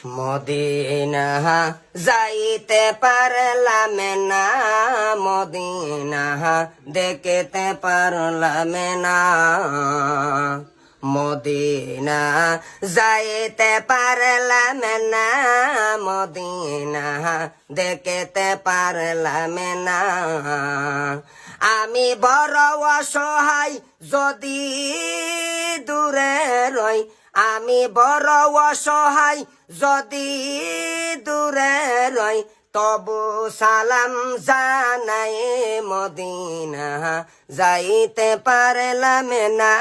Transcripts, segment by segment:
Medina যাইতে পারলাম না, মদিনা দেখতে পারলাম না, মদিনা যাইতে পারলাম না, মদিনা দেখতে পারলাম না। আমি বড় অসহায় যদি দূরে রই, আমি বড় অসহায় যদি দূরে রই, তবু সালাম জানাই মদিনা যাইতে পারলাম না,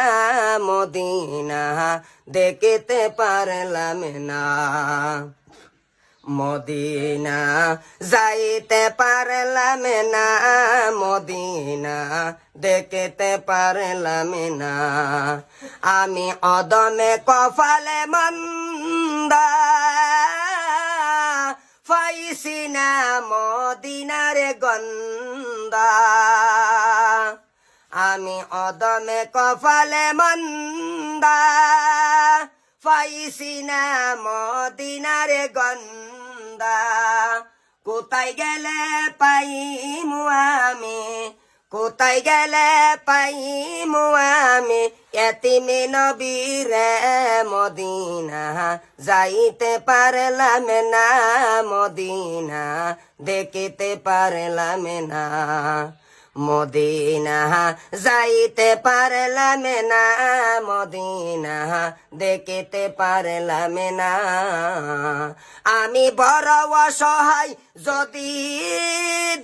মদিনা দেখতে পারলাম না। মদিনা যাইতে পারলাম না, মদিনা দেখতে পারলাম না। আমি অদমে কপালে মন্দা পাইছি না মদিনার গন্ধা, আমি অদমে কপালে মন্দা পাইছি না মদিনার গন্ধা। কোথায় গেলে পাইমু আমি, কোথায় গেলে পাইমু আমি এতিমে নবীরে মদিনা যাইতে পারলাম না, মদিনা দেখিতে পারলাম না। মদিনা যাইতে পারলাম না, মদিনা দেখিতে পারলাম না। আমি বড় অসহায় যদি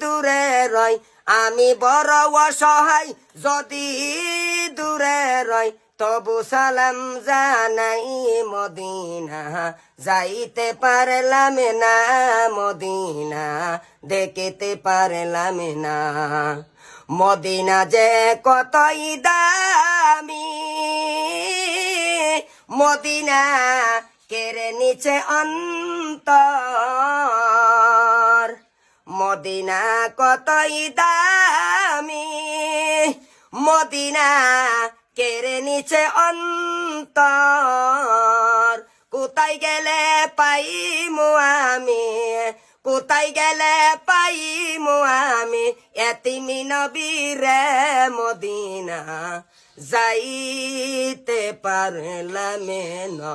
দূরে রই, আমি বড় অসহায় যদি দূরে রই, তবু সালাম জানাই মদিনা যাইতে পারলাম না, মদিনা দেখিতে পারলাম না। মদিনা যে কতই দামি, মদিনা কেড়ে নিচে অন্তর, মদিনা কতই দামি, মদিনা কেড়ে নিচে অন্তর। কোথায় গেলে পাইমু আমি, কোথায় গেলে পাইমু আমি এতিমি নবীরে মদিনা যাইতে পারলাম না।